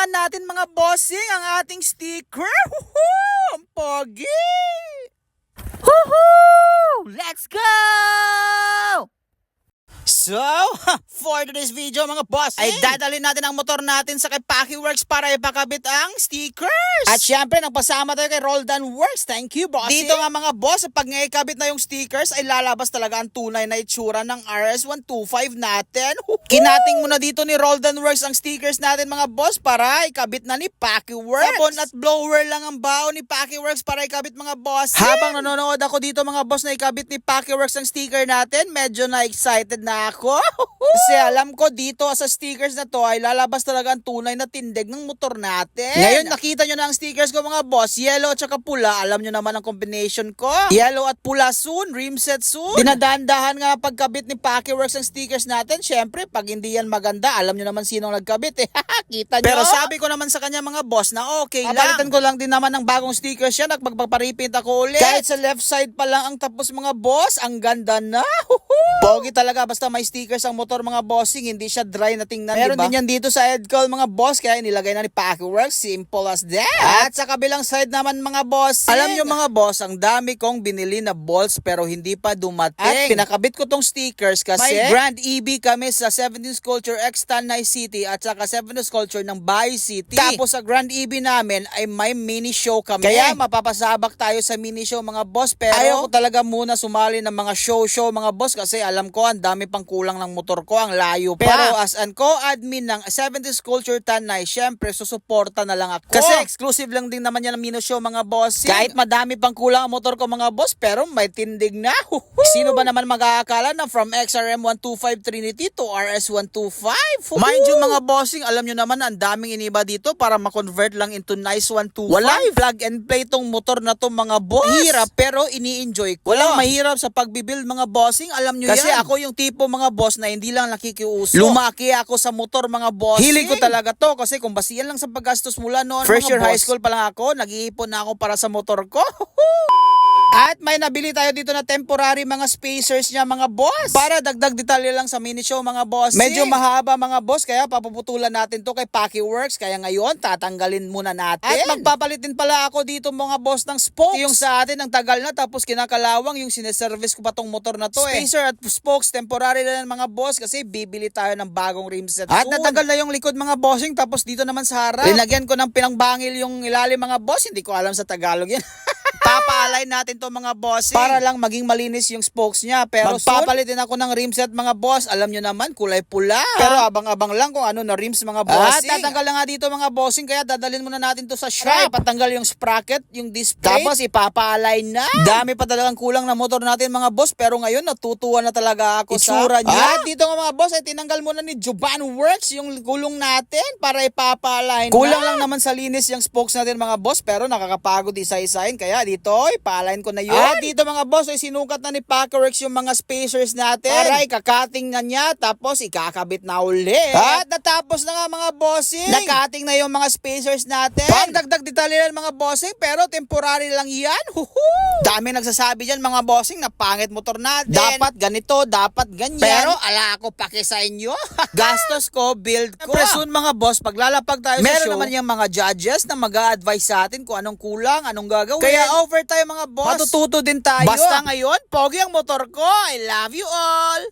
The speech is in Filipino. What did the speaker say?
naman natin mga bossing ang ating sticker. Woohoo! Ang pogi! Woohoo! Let's go! So, for today's video mga boss, ay dadalhin natin ang motor natin sa kay Paki Works para ipakabit ang stickers. At syempre, nagpasama tayo kay Roldan Works. Thank you, boss. Dito nga mga boss, pag ikabit na yung stickers, ay lalabas talaga ang tunay na itsura ng RS125 natin. Kinating muna dito ni Roldan Works ang stickers natin mga boss para ikabit na ni Paki Works. Sabon at blower lang ang bao ni Paki Works para ikabit mga boss. Habang nanonood ako dito mga boss na ikabit ni Paki Works ang sticker natin, medyo na-excited na ako. Kasi alam ko dito sa stickers na to ay lalabas talaga ang tunay na tindig ng motor natin. Ngayon nakita nyo na ang stickers ko mga boss, yellow at saka pula. Alam nyo naman ang combination ko. Yellow at pula soon, rim set soon. Dinadahan-dahan nga pagkabit ni Paki Works ang stickers natin. Syempre pag hindi yan maganda, alam nyo naman sinong nagkabit eh. Kita nyo? Pero sabi ko naman sa kanya mga boss na okay lang. Palitan ko lang din naman ng bagong stickers yan at magpaparipint ako ulit. Kahit sa left side pa lang ang tapos mga boss, ang ganda na. Pogi talaga basta may stickers ang motor mga bossing, hindi siya dry na tingnan, meron diba? Din yan dito sa Edcol mga boss, kaya nilagay na ni Paki Works, simple as that. At sa kabilang side naman mga bossing, alam nyo mga boss, ang dami kong binili na bolts pero hindi pa dumating. At pinakabit ko tong stickers kasi may Grand EB kami sa 17 Sculpture X Tanay City at saka 17 Sculpture ng Bay City. Tapos sa Grand EB namin ay may mini show kami. Kaya mapapasabak tayo sa mini show mga boss, pero ayaw ko talaga muna sumali ng mga show mga boss kasi alam ko ang dami pang kulang ng motor ko, ang layo pa. Pero as an co-admin ng 70s Culture Tanay, syempre susuporta na lang ako. Kasi exclusive lang din naman yan ang mini show mga boss. Kahit madami pang kulang ang motor ko mga boss, pero may tindig na. Sino ba naman mag-aakala na from XRM125 Trinity to RS125? Mind you mga bossing, alam nyo naman ang daming iniba dito para ma-convert lang into nice 125. Walang plug and play tong motor na to mga boss. Hirap pero ini-enjoy ko. Walang mahirap sa pagbibuild mga bossing, alam nyo kasi yan. Kasi ako yung tipo mga boss na hindi lang nakikiuso. Lumaki ako sa motor mga boss. Hilig ko talaga to kasi kung basihan lang sa paggastos mula noon first year high school pa lang ako, nag-iipon na ako para sa motor ko. At may nabili tayo dito na temporary mga spacers niya mga boss. Para dagdag detalye lang sa mini show mga boss. Medyo mahaba mga boss kaya papuputulan natin to kay Paki Works. Kaya ngayon tatanggalin muna natin. At magpapalitin pala ako dito mga boss ng spokes. Yung sa atin ang tagal na tapos kinakalawang yung sineservice ko pa tong motor na to Spacer at spokes temporary lang mga boss kasi bibili tayo ng bagong rim set soon. At natagal na yung likod mga bossing tapos dito naman sa harap. Linagyan ko ng pinangbangil yung ilalim mga boss. Hindi ko alam sa Tagalog yan. Papaalay natin to mga boss para lang maging malinis yung spokes niya. Pero magpapalitin ako ng rim set mga boss. Alam nyo naman kulay pula. Pero abang-abang lang kung ano na rims mga bossing. At tatanggal na nga dito mga bossing kaya dadalhin muna natin to sa shop. Patanggal yung sprocket, yung display. Tapos ipapaalay na. Dami pa talagang kulang na motor natin mga boss. Pero ngayon natutuwa na talaga ako sa itsura niya. At dito nga mga boss ay tinanggal muna ni Joban Works yung gulong natin para ipapaalay na. Kulang lang naman sa linis yung spokes natin mga boss. Pero nakakapagod isa-isahin kaya dito ipalain ko na yun. At dito mga boss ay sinukat na ni Paki Works yung mga spacers natin para ikakating na niya tapos ikakabit na ulit. At natapos na nga mga bossing, nakating na yung mga spacers natin. Pagdagdag detalye lang mga bossing pero temporary lang yan. Dami nagsasabi dyan mga bossing na pangit motor natin. Dapat ganito, dapat ganyan. Pero ala ako paki sa inyo. Gastos ko, build ko. Soon mga boss, paglalapag tayo sa show, meron naman yung mga judges na mag-a-advise sa atin kung anong kulang, anong gagawin. Kaya over tayo mga boss. Matututo din tayo. Basta ngayon, pogi ang motor ko. I love you all.